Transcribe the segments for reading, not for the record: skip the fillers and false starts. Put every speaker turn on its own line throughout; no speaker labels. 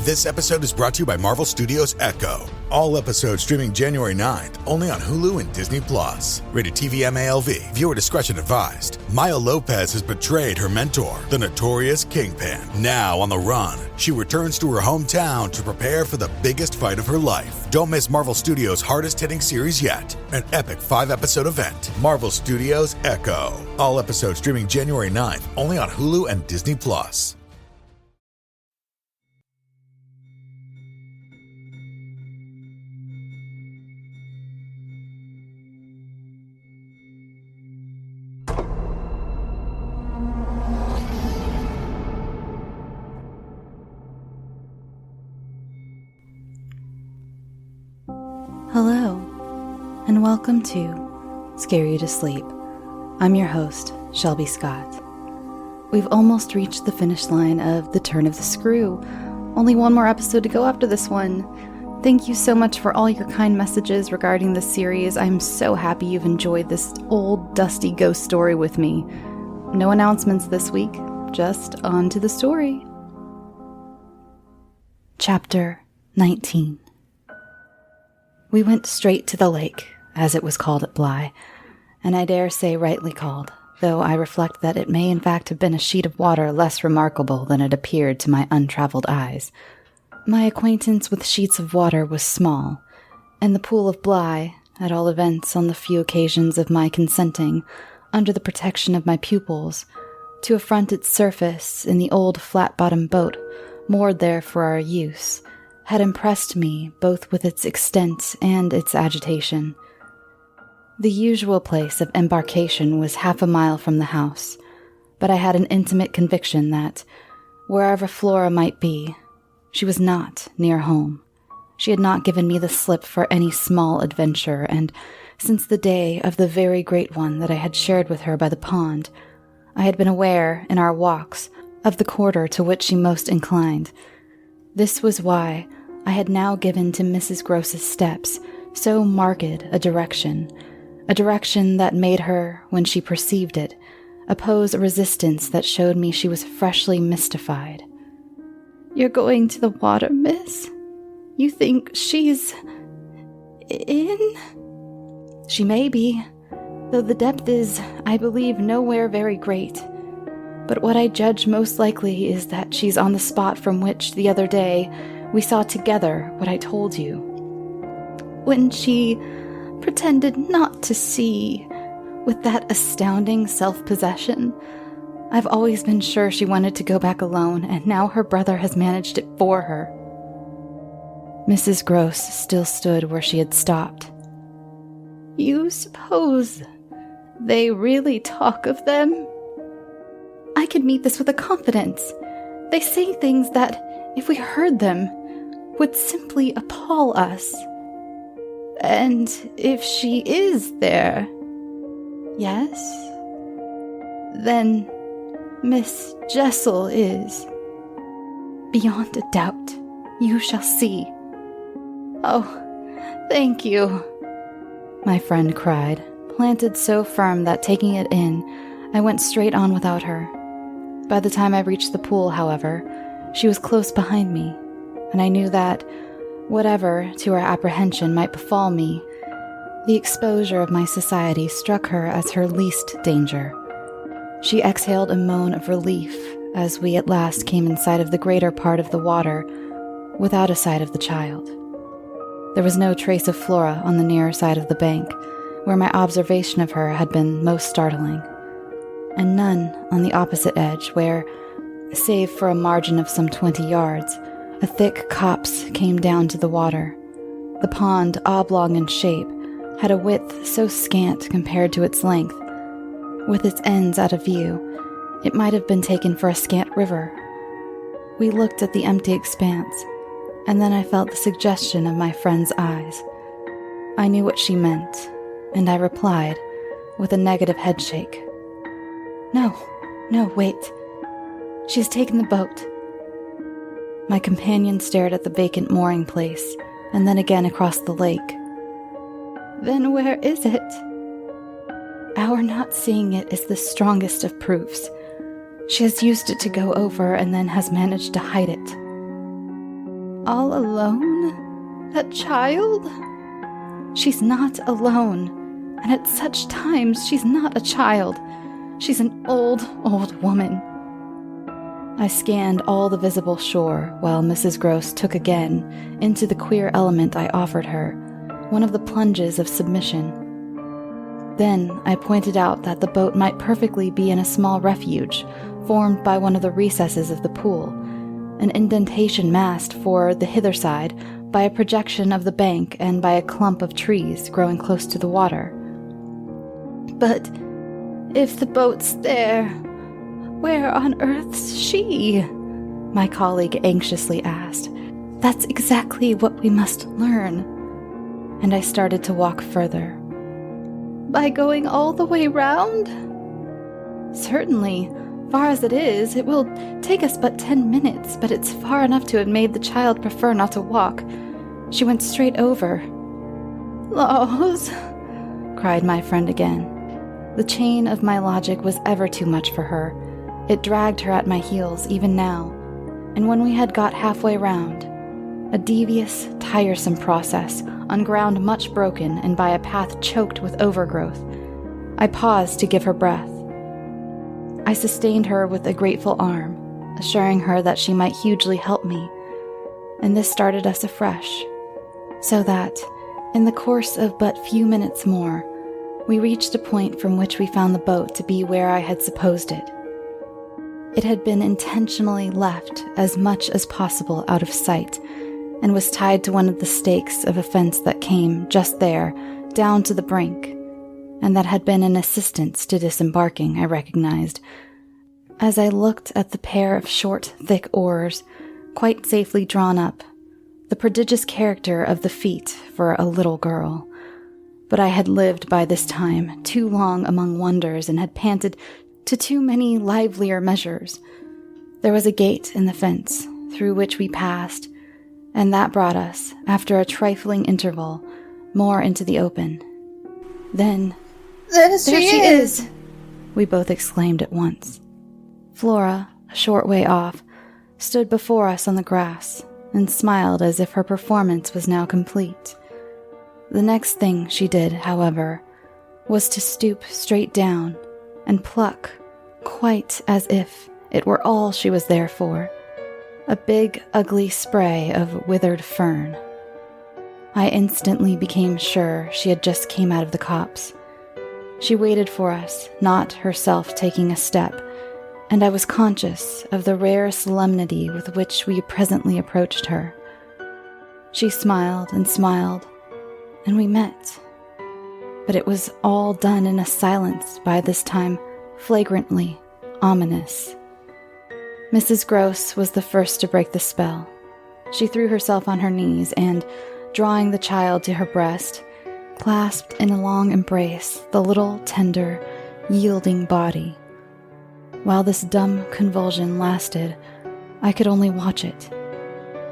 This episode is brought to you by Marvel Studios Echo. All episodes streaming January 9th, only on Hulu and Disney+. Rated TV MALV. Viewer discretion advised. Maya Lopez has betrayed her mentor, the notorious Kingpin. Now on the run, she returns to her hometown to prepare for the biggest fight of her life. Don't miss Marvel Studios' hardest-hitting series yet. An epic 5-episode event. Marvel Studios Echo. All episodes streaming January 9th, only on Hulu and Disney+.
Hello, and welcome to Scare You to Sleep. I'm your host, Shelby Scott. We've almost reached the finish line of The Turn of the Screw. Only one more episode to go after this one. Thank you so much for all your kind messages regarding this series. I'm so happy you've enjoyed this old, dusty ghost story with me. No announcements this week, just on to the story. Chapter 19. We went straight to the lake, as it was called at Bly, and I dare say rightly called, though I reflect that it may in fact have been a sheet of water less remarkable than it appeared to my untraveled eyes. My acquaintance with sheets of water was small, and the pool of Bly, at all events on the few occasions of my consenting, under the protection of my pupils, to affront its surface in the old flat-bottomed boat moored there for our use, had impressed me both with its extent and its agitation. The usual place of embarkation was half a mile from the house, but I had an intimate conviction that, wherever Flora might be, she was not near home. She had not given me the slip for any small adventure, and since the day of the very great one that I had shared with her by the pond, I had been aware, in our walks, of the quarter to which she most inclined. This was why I had now given to Mrs. Gross's steps so marked a direction that made her, when she perceived it, oppose a resistance that showed me she was freshly mystified. "You're going to the water, miss? You think she's in?" "She may be, though the depth is, I believe, nowhere very great. But what I judge most likely is that she's on the spot from which, the other day, we saw together what I told you." "When she pretended not to see, with that astounding self-possession. I've always been sure she wanted to go back alone, and now her brother has managed it for her." Mrs. Gross still stood where she had stopped. "You suppose they really talk of them?" "I can meet this with a confidence. They say things that, if we heard them, would simply appall us." "And if she is there?" "Yes." "Then Miss Jessel is." "Beyond a doubt. You shall see." "Oh, thank you," my friend cried, planted so firm that, taking it in, I went straight on without her. By the time I reached the pool, however, she was close behind me, and I knew that, whatever to her apprehension might befall me, the exposure of my society struck her as her least danger. She exhaled a moan of relief as we at last came in sight of the greater part of the water, without a sight of the child. There was no trace of Flora on the nearer side of the bank, where my observation of her had been most startling, and none on the opposite edge, where, save for a margin of some 20 yards, a thick copse came down to the water. The pond, oblong in shape, had a width so scant compared to its length. With its ends out of view, it might have been taken for a scant river. We looked at the empty expanse, and then I felt the suggestion of my friend's eyes. I knew what she meant, and I replied, with a negative headshake. No, wait. She has taken the boat." My companion stared at the vacant mooring place, and then again across the lake. "Then where is it?" "Our not seeing it is the strongest of proofs. She has used it to go over and then has managed to hide it." All alone? That child? She's not alone, and at such times she's not a child. She's an old woman. I scanned all the visible shore while Mrs. Gross took again into the queer element I offered her, one of the plunges of submission. Then I pointed out that the boat might perfectly be in a small refuge formed by one of the recesses of the pool, an indentation masked for the hither side by a projection of the bank and by a clump of trees growing close to the water. But if the boat's there, where on earth's she? My colleague anxiously asked. That's exactly what we must learn. And I started to walk further. By going all the way round? Certainly. Far as it is, it will take us but 10 minutes, but it's far enough to have made the child prefer not to walk. She went straight over. Laws, cried my friend again. The chain of my logic was ever too much for her. It dragged her at my heels even now, and when we had got halfway round, a devious, tiresome process, on ground much broken and by a path choked with overgrowth, I paused to give her breath. I sustained her with a grateful arm, assuring her that she might hugely help me, and this started us afresh, so that, in the course of but few minutes more, we reached a point from which we found the boat to be where I had supposed it. It had been intentionally left as much as possible out of sight, and was tied to one of the stakes of a fence that came, just there, down to the brink, and that had been an assistance to disembarking, I recognized, as I looked at the pair of short, thick oars, quite safely drawn up, the prodigious character of the feat for a little girl. But I had lived by this time too long among wonders and had panted to too many livelier measures. There was a gate in the fence, through which we passed, and that brought us, after a trifling interval, more into the open. Then, there she is! We both exclaimed at once. Flora, a short way off, stood before us on the grass, and smiled as if her performance was now complete. The next thing she did, however, was to stoop straight down and pluck, quite as if it were all she was there for, a big, ugly spray of withered fern. I instantly became sure she had just came out of the copse. She waited for us, not herself taking a step, and I was conscious of the rare solemnity with which we presently approached her. She smiled, and we met. But it was all done in a silence by this time flagrantly ominous. Mrs. Gross was the first to break the spell. She threw herself on her knees and, drawing the child to her breast, clasped in a long embrace the little, tender, yielding body. While this dumb convulsion lasted, I could only watch it,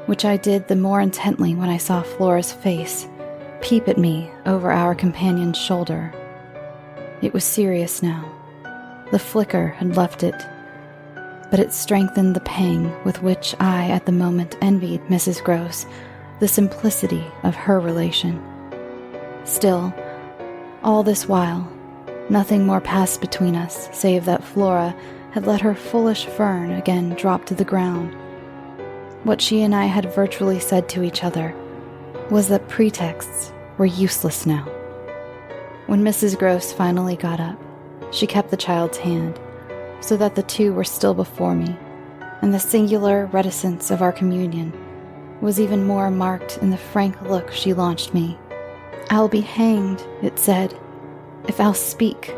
which I did the more intently when I saw Flora's face peep at me over our companion's shoulder. It was serious now. The flicker had left it, but it strengthened the pang with which I at the moment envied Mrs. Gross the simplicity of her relation. Still, all this while, nothing more passed between us save that Flora had let her foolish fern again drop to the ground. What she and I had virtually said to each other was that pretexts were useless now. When Mrs. Gross finally got up, she kept the child's hand, so that the two were still before me, and the singular reticence of our communion was even more marked in the frank look she launched me. "I'll be hanged," it said, "if I'll speak."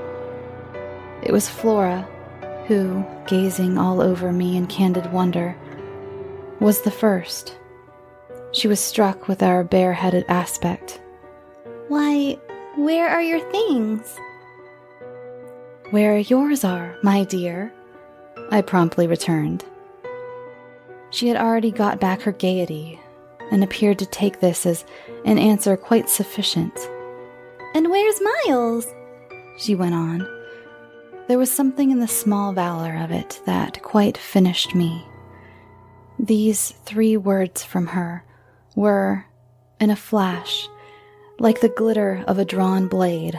It was Flora who, gazing all over me in candid wonder, was the first. She was struck with our bareheaded aspect. "Why, where are your things?" "Where yours are, my dear," I promptly returned. She had already got back her gaiety, and appeared to take this as an answer quite sufficient. "And where's Miles?" she went on. There was something in the small valor of it that quite finished me. These 3 words from her were, in a flash, like the glitter of a drawn blade,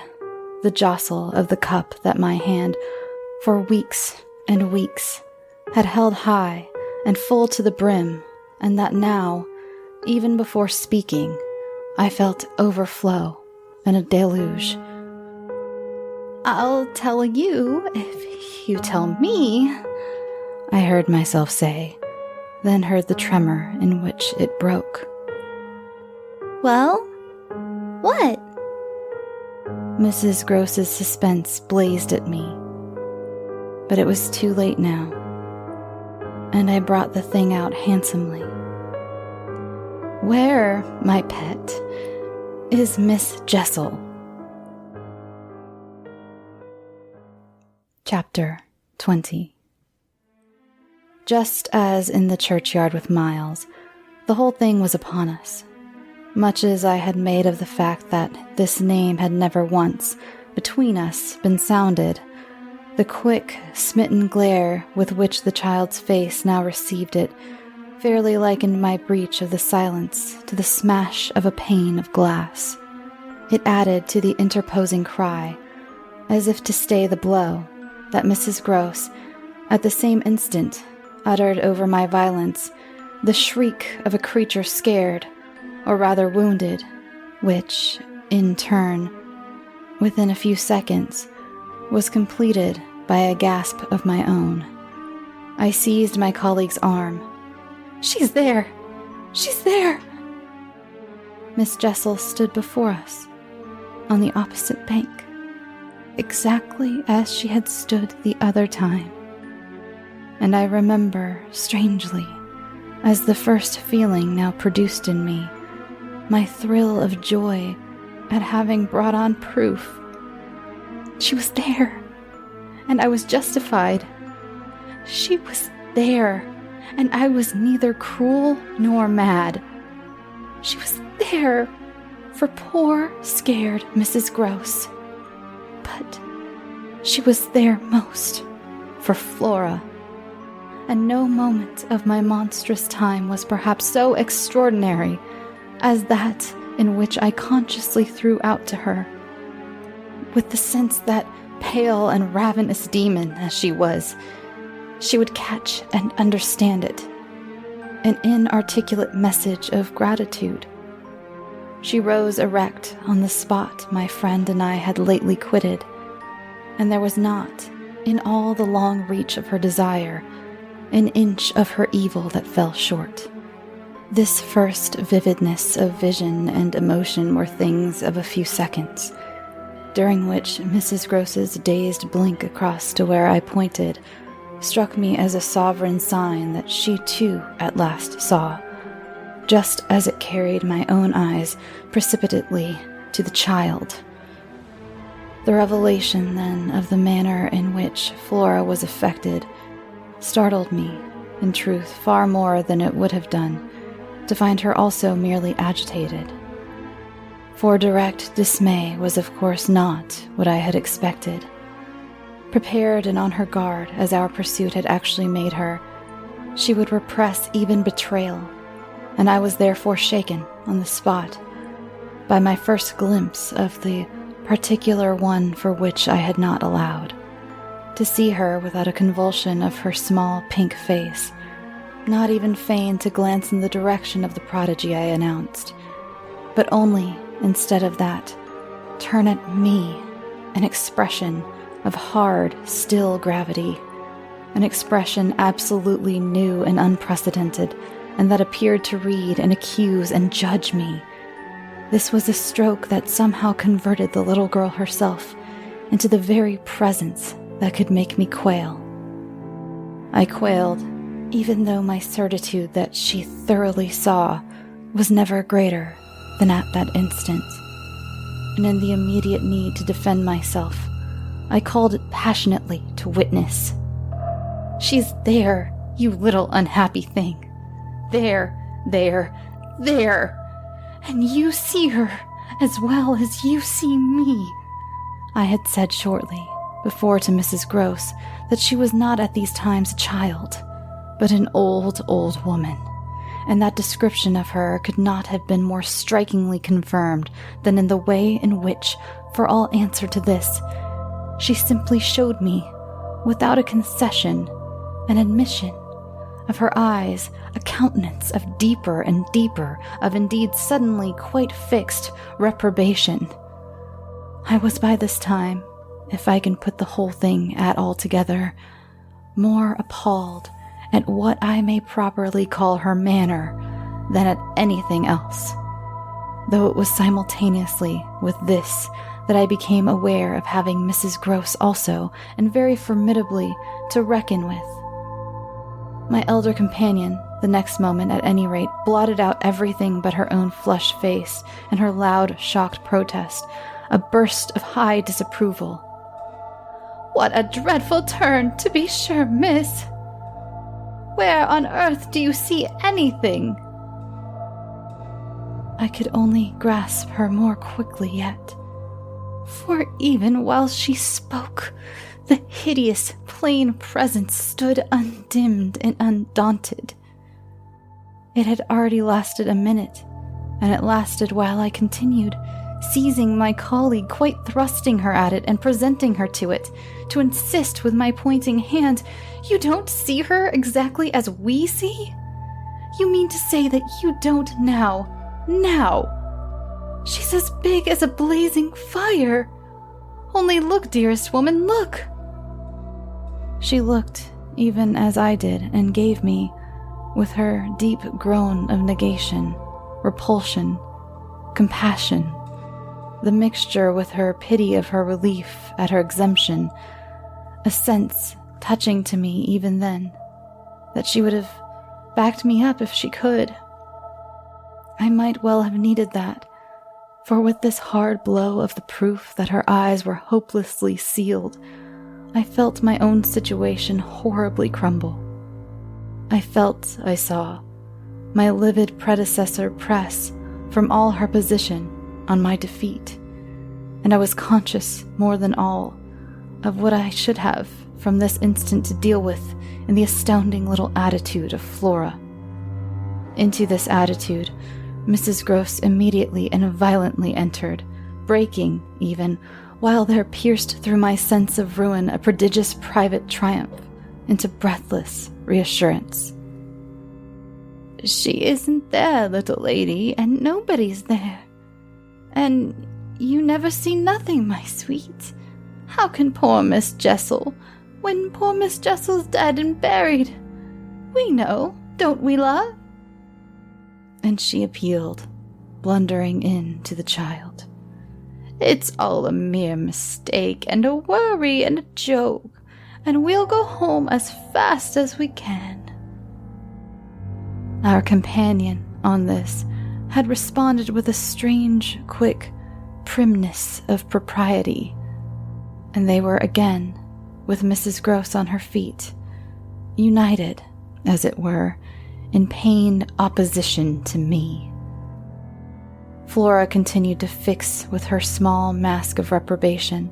the jostle of the cup that my hand, for weeks and weeks, had held high and full to the brim, and that now, even before speaking, I felt overflow in a deluge. "I'll tell you if you tell me," I heard myself say, then heard the tremor in which it broke.
"Well, what?"
Mrs. Gross's suspense blazed at me, but it was too late now, and I brought the thing out handsomely. "Where, my pet, is Miss Jessel?" Chapter 20. Just as in the churchyard with Miles, the whole thing was upon us. Much as I had made of the fact that this name had never once, between us, been sounded, the quick, smitten glare with which the child's face now received it fairly likened my breach of the silence to the smash of a pane of glass. It added to the interposing cry, as if to stay the blow, that Mrs. Gross, at the same instant, uttered over my violence the shriek of a creature scared, or rather wounded, which, in turn, within a few seconds, was completed by a gasp of my own. I seized my colleague's arm. "She's there! She's there!" Miss Jessel stood before us, on the opposite bank, exactly as she had stood the other time. And I remember, strangely, as the first feeling now produced in me, my thrill of joy at having brought on proof. She was there, and I was justified. She was there, and I was neither cruel nor mad. She was there for poor, scared Mrs. Gross. But she was there most for Flora. And no moment of my monstrous time was perhaps so extraordinary as that in which I consciously threw out to her, with the sense that, pale and ravenous demon as she was, she would catch and understand it, an inarticulate message of gratitude. She rose erect on the spot my friend and I had lately quitted, and there was not, in all the long reach of her desire, an inch of her evil that fell short. This first vividness of vision and emotion were things of a few seconds, during which Mrs. Gross's dazed blink across to where I pointed struck me as a sovereign sign that she too at last saw, just as it carried my own eyes precipitately to the child. The revelation, then, of the manner in which Flora was affected startled me, in truth, far more than it would have done to find her also merely agitated. For direct dismay was of course not what I had expected. Prepared and on her guard as our pursuit had actually made her, she would repress even betrayal, and I was therefore shaken on the spot by my first glimpse of the particular one for which I had not allowed. To see her without a convulsion of her small pink face, not even feign to glance in the direction of the prodigy I announced, but only, instead of that, turn at me an expression of hard, still gravity, an expression absolutely new and unprecedented, and that appeared to read and accuse and judge me. This was a stroke that somehow converted the little girl herself into the very presence that could make me quail. I quailed, even though my certitude that she thoroughly saw was never greater than at that instant. And in the immediate need to defend myself, I called it passionately to witness. "She's there, you little unhappy thing. There, there, there. And you see her as well as you see me," I had said shortly before to Mrs. Gross that she was not at these times a child, but an old, old woman. And that description of her could not have been more strikingly confirmed than in the way in which, for all answer to this, she simply showed me, without a concession, an admission of her eyes, a countenance of deeper and deeper, of indeed suddenly quite fixed reprobation. I was by this time, if I can put the whole thing at all together, more appalled at what I may properly call her manner than at anything else, though it was simultaneously with this that I became aware of having Mrs. Gross also, and very formidably, to reckon with. My elder companion, the next moment at any rate, blotted out everything but her own flushed face and her loud, shocked protest, a burst of high disapproval. "What a dreadful turn, to be sure, miss! Where on earth do you see anything?" I could only grasp her more quickly yet, for even while she spoke, the hideous, plain presence stood undimmed and undaunted. It had already lasted a minute, and it lasted while I continued, seizing my colleague, quite thrusting her at it and presenting her to it, to insist with my pointing hand, "You don't see her exactly as we see? You mean to say that you don't now? She's as big as a blazing fire. Only look, dearest woman, look." She looked even as I did, and gave me, with her deep groan of negation, repulsion, compassion, the mixture with her pity of her relief at her exemption, a sense touching to me even then, that she would have backed me up if she could. I might well have needed that, for with this hard blow of the proof that her eyes were hopelessly sealed, I felt my own situation horribly crumble. I felt, I saw, my livid predecessor press, from all her position, on my defeat, and I was conscious, more than all, of what I should have, from this instant, to deal with in the astounding little attitude of Flora. Into this attitude, Mrs. Gross immediately and violently entered, breaking, even, while there pierced through my sense of ruin a prodigious private triumph, into breathless reassurance. "She isn't there, little lady, and nobody's there. And you never see nothing, my sweet. How can poor Miss Jessel, when poor Miss Jessel's dead and buried? We know, don't we, love?" And she appealed, blundering in to the child. "It's all a mere mistake, and a worry, and a joke, and we'll go home as fast as we can." Our companion, on this, had responded with a strange, quick primness of propriety, and they were again, with Mrs. Gross on her feet, united, as it were, in pained opposition to me. Flora continued to fix with her small mask of reprobation,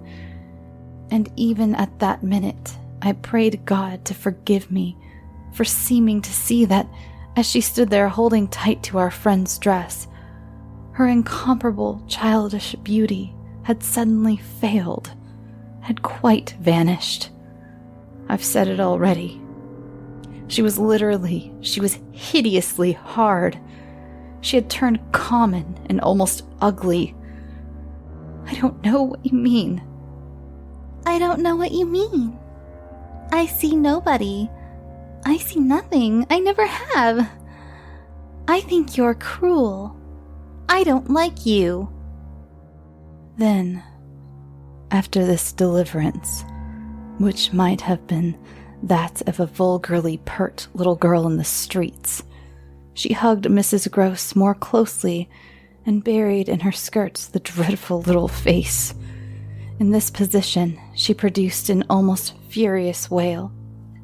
and even at that minute I prayed God to forgive me for seeming to see that, as she stood there holding tight to our friend's dress, her incomparable childish beauty had suddenly failed, had quite vanished. I've said it already. She was hideously hard. She had turned common and almost ugly. "I don't know what you mean."
"I don't know what you mean. I see nobody. I see nothing. I never have. I think you're cruel. I don't like you."
Then, after this deliverance, which might have been that of a vulgarly pert little girl in the streets, she hugged Mrs. Gross more closely and buried in her skirts the dreadful little face. In this position, she produced an almost furious wail.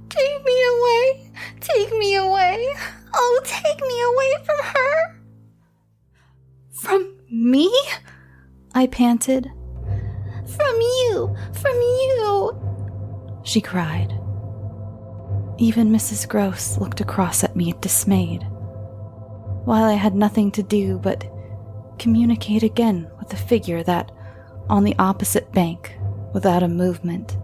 "Take me away! Take me away! Oh, take me away from her!"
"From me?" I panted.
From you! From you!"
she cried. Even Mrs. Gross looked across at me dismayed, while I had nothing to do but communicate again with the figure that, on the opposite bank, without a movement,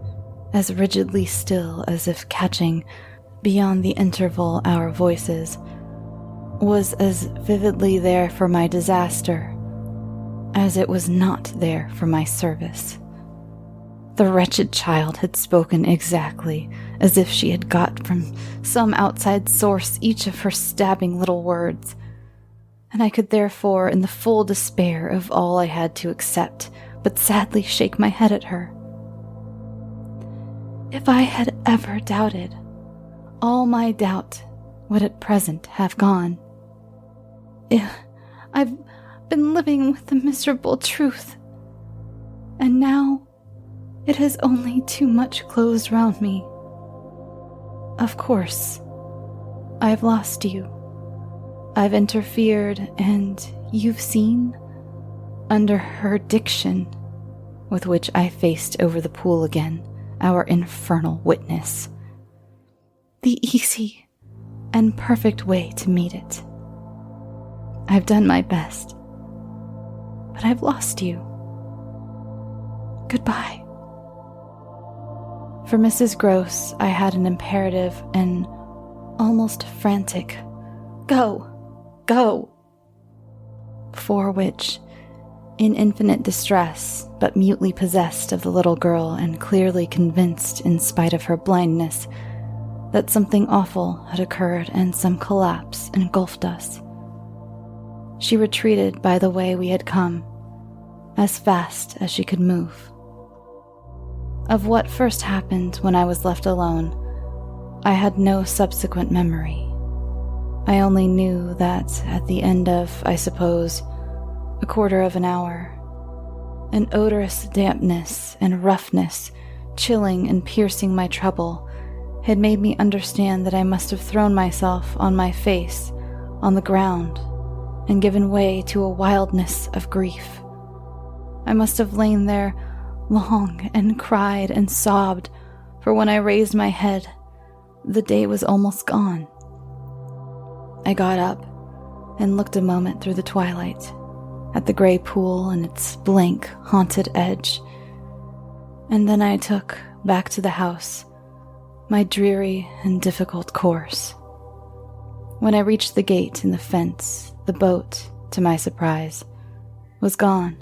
as rigidly still as if catching, beyond the interval, our voices, was as vividly there for my disaster as it was not there for my service. The wretched child had spoken exactly as if she had got from some outside source each of her stabbing little words, and I could therefore, in the full despair of all I had to accept, but sadly shake my head at her. If I had ever doubted, all my doubt would at present have gone. I've been living with the miserable truth, and now it has only too much closed round me. Of course, I've lost you. I've interfered, and you've seen, under her diction, with which I faced over the pool again, our infernal witness, the easy and perfect way to meet it. I've done my best, but I've lost you. Goodbye. For Mrs. Gross, I had an imperative and almost frantic, "Go! Go!" For which, in infinite distress, but mutely possessed of the little girl and clearly convinced, in spite of her blindness, that something awful had occurred and some collapse engulfed us, she retreated by the way we had come, as fast as she could move. Of what first happened when I was left alone, I had no subsequent memory. I only knew that at the end of, I suppose, a quarter of an hour, an odorous dampness and roughness, chilling and piercing my trouble, had made me understand that I must have thrown myself on my face on the ground and given way to a wildness of grief. I must have lain there long and cried and sobbed, for when I raised my head, the day was almost gone. I got up and looked a moment through the twilight at the gray pool and its blank, haunted edge, and then I took, back to the house, my dreary and difficult course. When I reached the gate in the fence, the boat, to my surprise, was gone,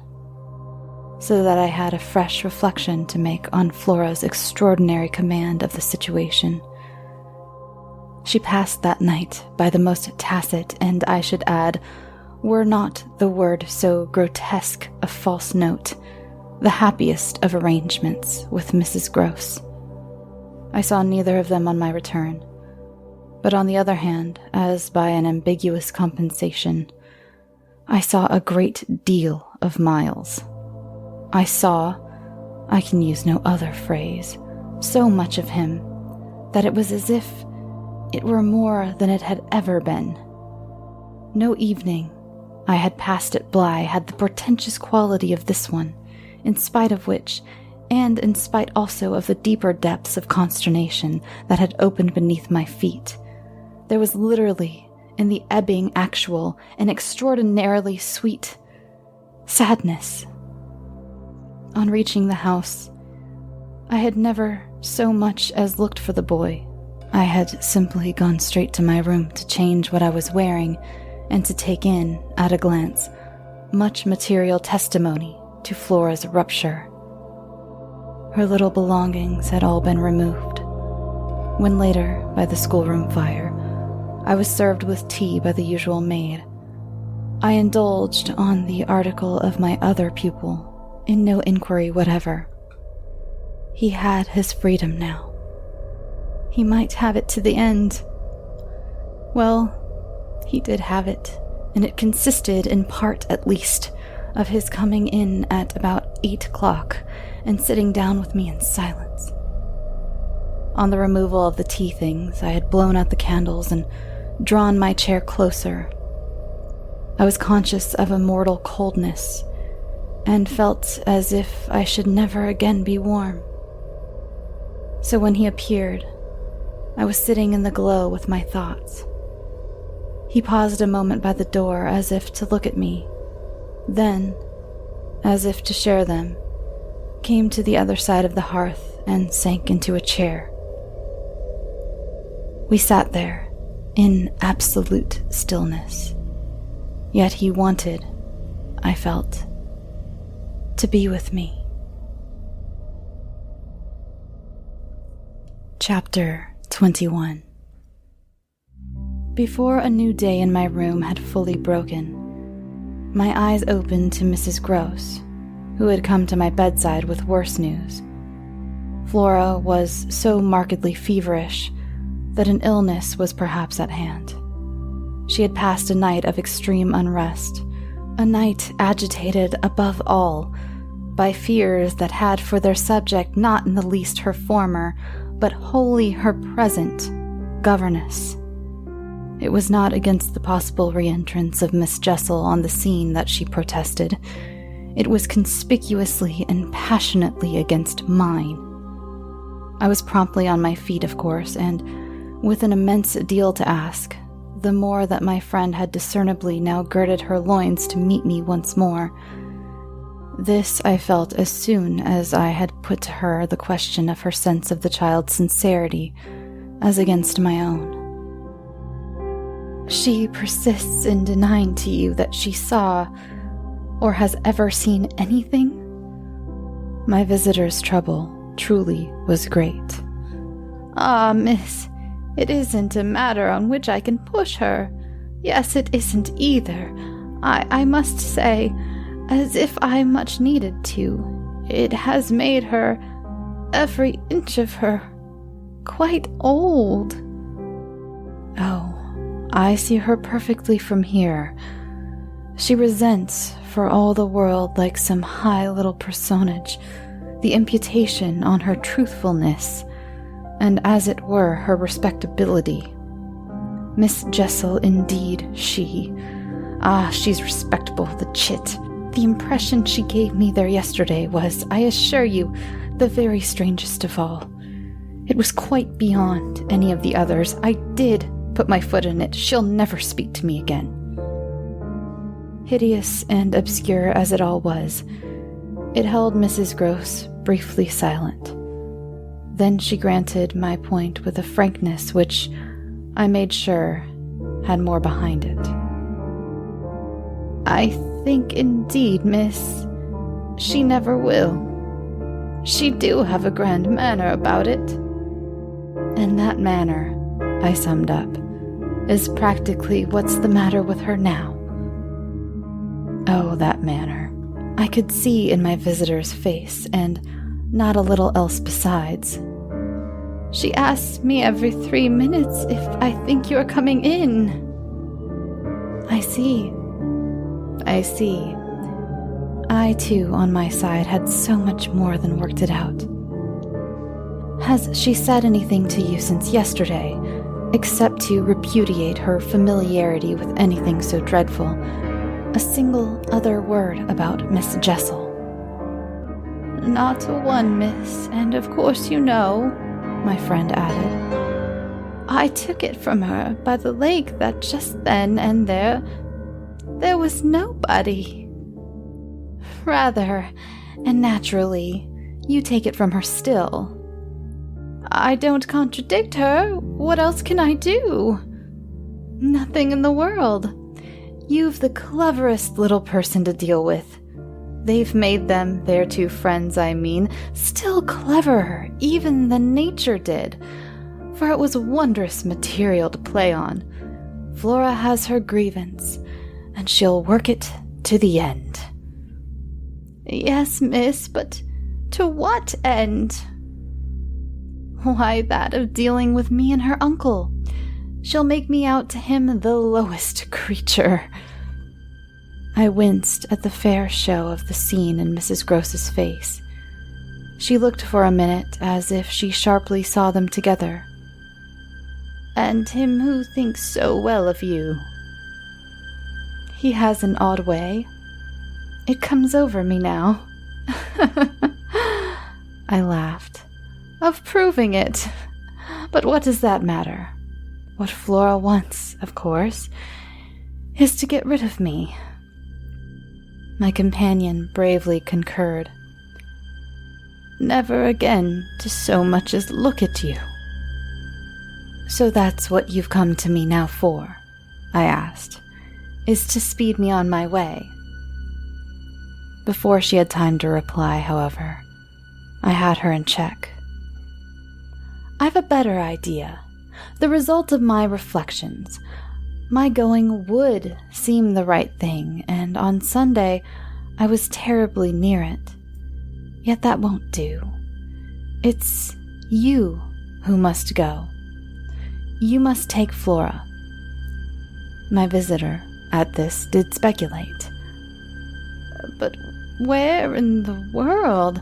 so that I had a fresh reflection to make on Flora's extraordinary command of the situation. She passed that night by the most tacit and, I should add, were not the word so grotesque a false note, the happiest of arrangements with Mrs. Gross. I saw neither of them on my return, but on the other hand, as by an ambiguous compensation, I saw a great deal of Miles. I saw, I can use no other phrase, so much of him, that it was as if it were more than it had ever been. No evening I had passed at Bly had the portentous quality of this one, in spite of which, and in spite also of the deeper depths of consternation that had opened beneath my feet, there was literally, in the ebbing actual, an extraordinarily sweet sadness. On reaching the house, I had never so much as looked for the boy. I had simply gone straight to my room to change what I was wearing and to take in, at a glance, much material testimony to Flora's rupture. Her little belongings had all been removed. When later, by the schoolroom fire, I was served with tea by the usual maid, I indulged on the article of my other pupil in no inquiry whatever. He had his freedom now. He might have it to the end. Well, he did have it, and it consisted, in part at least, of his coming in at about 8 o'clock and sitting down with me in silence. On the removal of the tea things, I had blown out the candles and drawn my chair closer. I was conscious of a mortal coldness, and felt as if I should never again be warm. So when he appeared, I was sitting in the glow with my thoughts. He paused a moment by the door as if to look at me, then, as if to share them, came to the other side of the hearth and sank into a chair. We sat there, in absolute stillness. Yet he wanted, I felt, to be with me. Chapter 21. Before a new day in my room had fully broken, my eyes opened to Mrs. Gross, who had come to my bedside with worse news. Flora was so markedly feverish that an illness was perhaps at hand. She had passed a night of extreme unrest, a night agitated above all by fears that had for their subject not in the least her former, but wholly her present, governess. It was not against the possible re-entrance of Miss Jessel on the scene that she protested. It was conspicuously and passionately against mine. I was promptly on my feet, of course, and with an immense deal to ask, the more that my friend had discernibly now girded her loins to meet me once more. This I felt as soon as I had put to her the question of her sense of the child's sincerity as against my own. She persists in denying to you that she saw or has ever seen anything? My visitor's trouble truly was great.
Ah, miss, it isn't a matter on which I can push her. Yes, it isn't either. I must say, as if I much needed to, it has made her, every inch of her, quite old.
Oh, I see her perfectly from here. She resents, for all the world like some high little personage, the imputation on her truthfulness, and as it were her respectability. Miss Jessel, indeed, she's respectable, the chit. The impression she gave me there yesterday was, I assure you, the very strangest of all. It was quite beyond any of the others. I did put my foot in it. She'll never speak to me again. Hideous and obscure as it all was, it held Mrs. Gross briefly silent. Then she granted my point with a frankness which, I made sure, had more behind it.
I think indeed, miss, she never will. She do have a grand manner about it.
And that manner, I summed up, is practically what's the matter with her now. Oh, that manner. I could see in my visitor's face, and not a little else besides.
She asks me every 3 minutes if I think you're coming in.
I see. I, too, on my side, had so much more than worked it out. Has she said anything to you since yesterday, except to repudiate her familiarity with anything so dreadful? A single other word about Miss Jessel?
Not a one, miss, and of course you know,
my friend added.
I took it from her by the lake that just then and there was nobody.
Rather, and naturally, you take it from her still.
I don't contradict her. What else can I do?
Nothing in the world. You've the cleverest little person to deal with. They've made them, their two friends, I mean, still cleverer even than nature did, for it was wondrous material to play on. Flora has her grievance, and she'll work it to the end.
Yes, miss, but to what end?
Why, that of dealing with me and her uncle. She'll make me out to him the lowest creature. I winced at the fair show of the scene in Mrs. Gross's face. She looked for a minute as if she sharply saw them together.
And him who thinks so well of you.
He has an odd way. It comes over me now. I laughed.
Of proving it.
But what does that matter? What Flora wants, of course, is to get rid of me. My companion bravely concurred. Never again to so much as look at you. So that's what you've come to me now for, I asked, is to speed me on my way. Before she had time to reply, however, I had her in check. I've a better idea. The result of my reflections. My going would seem the right thing, and on Sunday I was terribly near it. Yet that won't do. It's you who must go. You must take Flora. My visitor, at this, did speculate. But where in the world?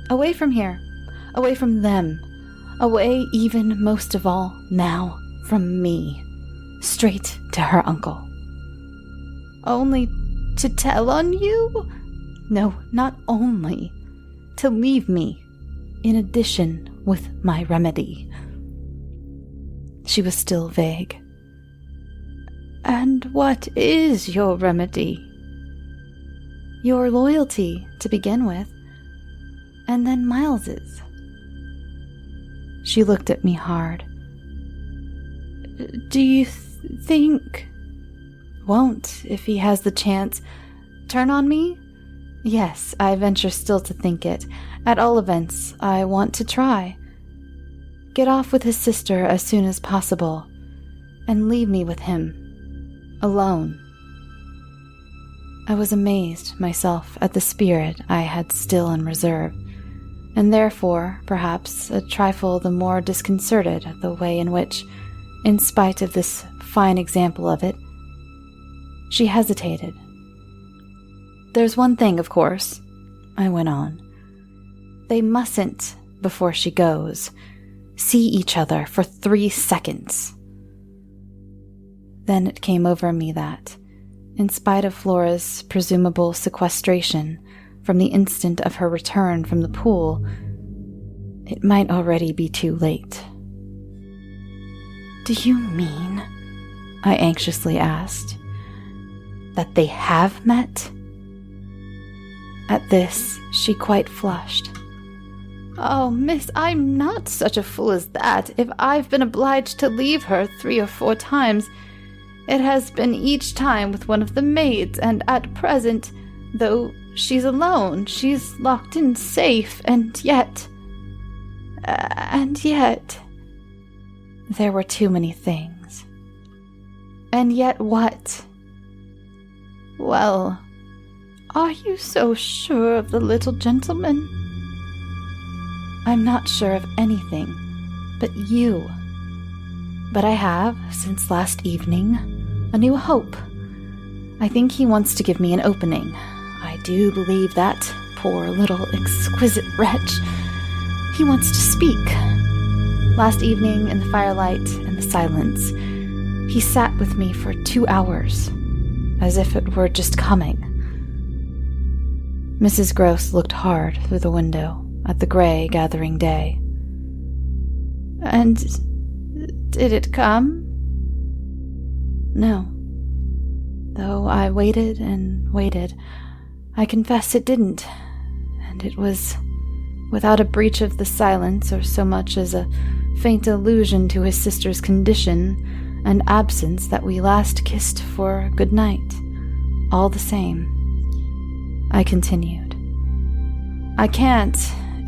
Away from here. Away from them. Away, even most of all, now, from me. Straight to her uncle. Only to tell on you? No, not only. To leave me, in addition with my remedy. She was still vague. And what is your remedy? Your loyalty, to begin with, and then Miles's. She looked at me hard. Do you think... Won't, if he has the chance, turn on me? Yes, I venture still to think it. At all events, I want to try. Get off with his sister as soon as possible, and leave me with him, alone. I was amazed, myself, at the spirit I had still in reserve, and therefore, perhaps, a trifle the more disconcerted at the way in which, in spite of this fine example of it, she hesitated. There's one thing, of course, I went on. They mustn't, before she goes, see each other for 3 seconds. Then it came over me that, in spite of Flora's presumable sequestration from the instant of her return from the pool, it might already be too late. Do you mean, I anxiously asked, that they have met? At this, she quite flushed. Oh, miss, I'm not such a fool as that. If I've been obliged to leave her 3 or 4 times, it has been each time with one of the maids, and at present, though she's alone, she's locked in safe, and yet... There were too many things. And yet what? Well, are you so sure of the little gentleman? I'm not sure of anything but you. But I have, since last evening, a new hope. I think he wants to give me an opening. I do believe that, poor little exquisite wretch. He wants to speak. Last evening, in the firelight and the silence, he sat with me for 2 hours, as if it were just coming. Mrs. Gross looked hard through the window at the gray gathering day. And did it come? No. Though I waited and waited, I confess it didn't, and it was without a breach of the silence or so much as a faint allusion to his sister's condition and absence that we last kissed for good night. All the same, I continued. I can't,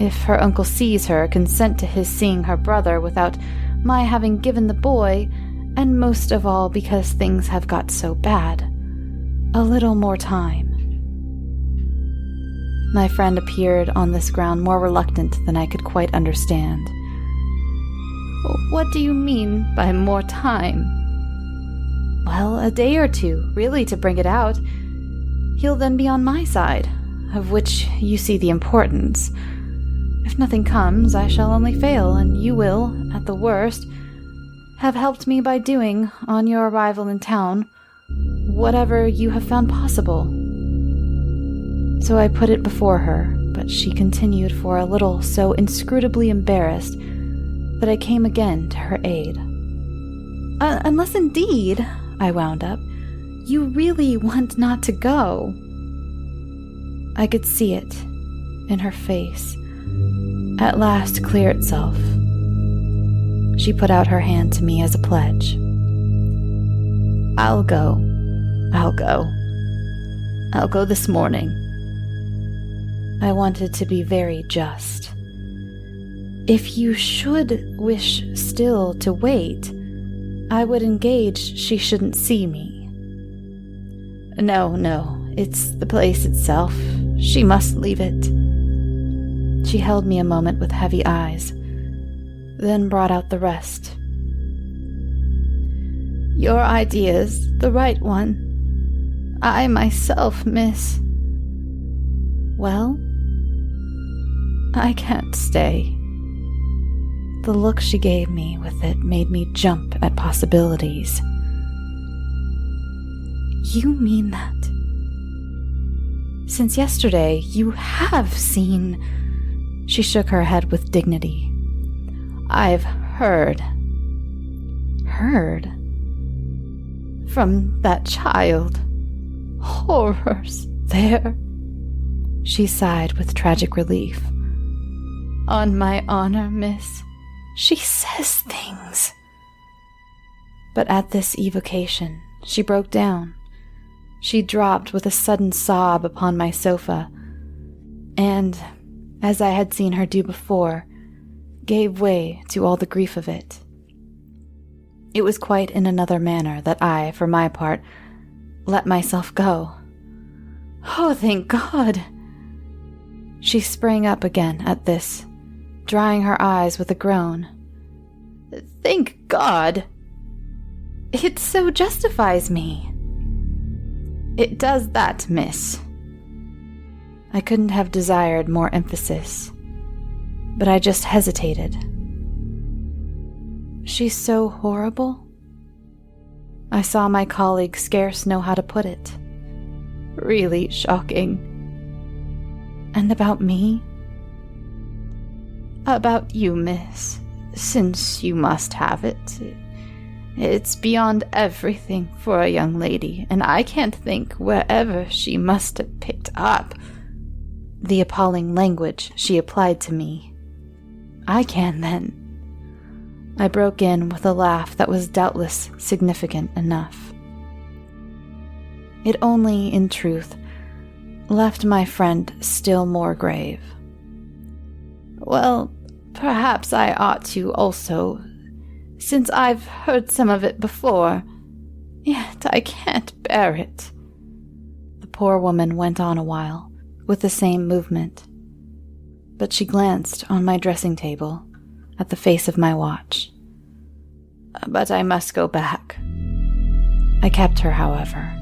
if her uncle sees her, consent to his seeing her brother without my having given the boy, and most of all because things have got so bad, a little more time. My friend appeared on this ground more reluctant than I could quite understand. What do you mean by more time? Well, a day or 2, really, to bring it out. He'll then be on my side, of which you see the importance. If nothing comes, I shall only fail, and you will, at the worst, have helped me by doing, on your arrival in town, whatever you have found possible. So I put it before her, but she continued for a little so inscrutably embarrassed that I came again to her aid.
Unless indeed, I wound up, you really want not to go.
I could see it in her face at last clear itself. She put out her hand to me as a pledge. I'll go. I'll go this morning. I wanted to be very just. If you should wish still to wait, I would engage she shouldn't see me. No, it's the place itself. She must leave it. She held me a moment with heavy eyes, then brought out the rest. Your idea's the right one. I myself, miss. Well, I can't stay. The look she gave me with it made me jump at possibilities. You mean that? Since yesterday, you have seen... She shook her head with dignity. I've heard. Heard? From that child. Horrors there. She sighed with tragic relief. On my honor, miss, she says things. But at this evocation, she broke down. She dropped with a sudden sob upon my sofa, and, as I had seen her do before, gave way to all the grief of it. It was quite in another manner that I, for my part, let myself go. Oh, thank God! She sprang up again at this, drying her eyes with a groan. Thank God! It so justifies me. It does that, miss. I couldn't have desired more emphasis, but I just hesitated. She's so horrible? I saw my colleague scarce know how to put it. Really shocking. And about me? About you, miss, since you must have it. It's beyond everything for a young lady, and I can't think wherever she must have picked up the appalling language she applied to me. I can, then. I broke in with a laugh that was doubtless significant enough. It only, in truth, left my friend still more grave. Well, perhaps I ought to also, since I've heard some of it before, yet I can't bear it. The poor woman went on a while, with the same movement, but she glanced on my dressing table, at the face of my watch. But I must go back. I kept her, however.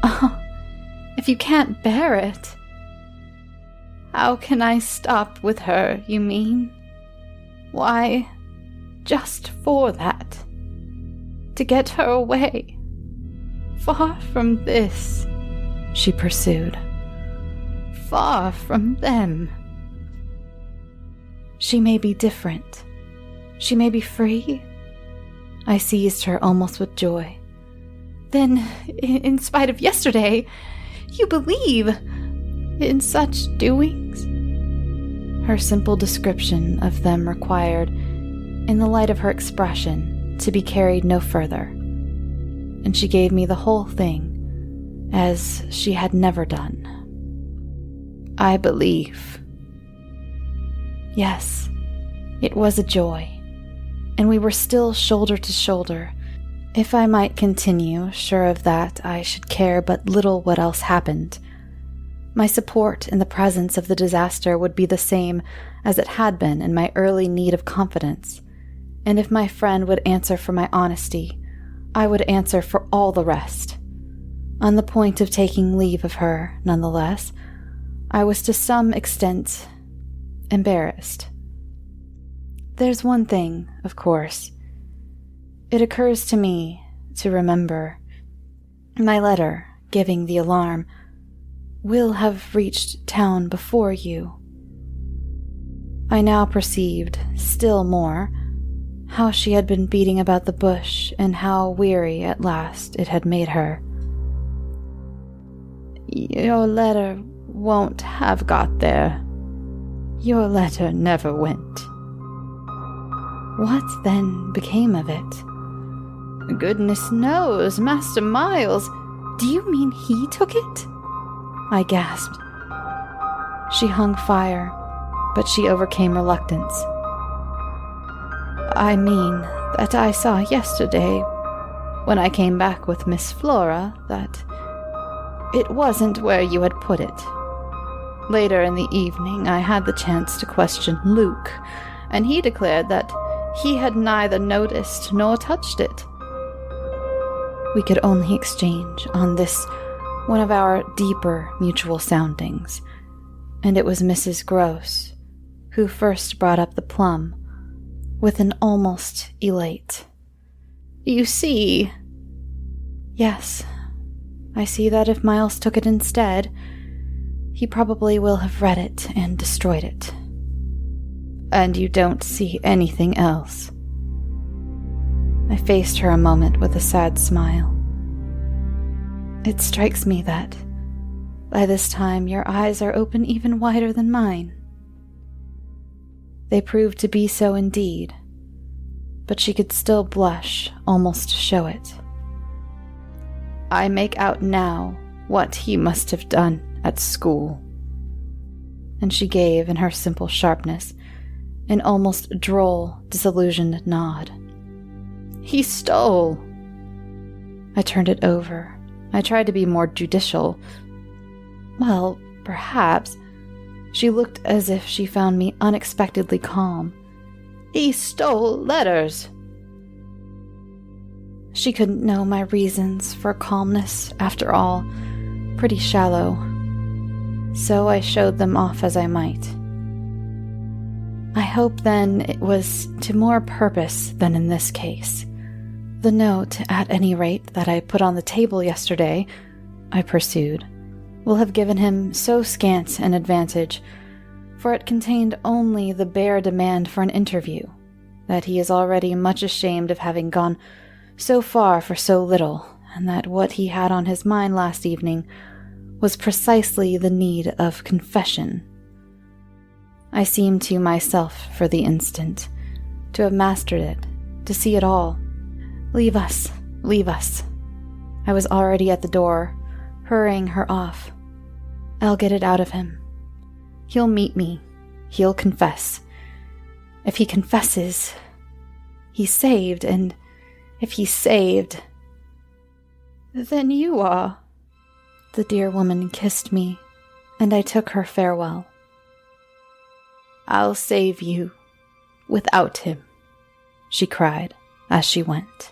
Oh, if you can't bear it. How can I stop with her, you mean? Why, just for that. To get her away. Far from this, she pursued. Far from them. She may be different. She may be free. I seized her almost with joy. Then, in spite of yesterday, you believe in such doings? Her simple description of them required, in the light of her expression, to be carried no further, and she gave me the whole thing, as she had never done. I believe. Yes, it was a joy, and we were still shoulder to shoulder. If I might continue, sure of that, I should care but little what else happened. My support in the presence of the disaster would be the same as it had been in my early need of confidence, and if my friend would answer for my honesty, I would answer for all the rest. On the point of taking leave of her, nonetheless, I was to some extent embarrassed. There's one thing, of course. It occurs to me to remember. My letter, giving the alarm, will have reached town before you. I now perceived, still more, how she had been beating about the bush and how weary at last it had made her. "Your letter won't have got there. Your letter never went." What then became of it? "Goodness knows, Master Miles. Do you mean he took it?" I gasped. She hung fire, but she overcame reluctance. "I mean that I saw yesterday, when I came back with Miss Flora, that it wasn't where you had put it. Later in the evening I had the chance to question Luke, and he declared that he had neither noticed nor touched it." We could only exchange on this one of our deeper mutual soundings, and it was Mrs. Gross who first brought up the plum, with an almost elate, "You see." "Yes, I see that if Miles took it instead, he probably will have read it and destroyed it." "And you don't see anything else?" I faced her a moment with a sad smile. "It strikes me that, by this time, your eyes are open even wider than mine." They proved to be so indeed, but she could still blush, almost show it. "I make out now what he must have done at school." And she gave, in her simple sharpness, an almost droll, disillusioned nod. "He stole." I turned it over. I tried to be more judicial. "Well, perhaps." She looked as if she found me unexpectedly calm. "He stole letters." She couldn't know my reasons for calmness, after all. Pretty shallow. So I showed them off as I might. I hope, then, it was to more purpose than in this case. "The note, at any rate, that I put on the table yesterday," I pursued, "will have given him so scant an advantage, for it contained only the bare demand for an interview, that he is already much ashamed of having gone so far for so little, and that what he had on his mind last evening was precisely the need of confession." I seemed to myself, for the instant, to have mastered it, to see it all. "Leave us, leave us." I was already at the door, hurrying her off. "I'll get it out of him. He'll meet me. He'll confess. If he confesses, he's saved, and if he's saved, then you are." The dear woman kissed me, and I took her farewell. "I'll save you without him," she cried as she went.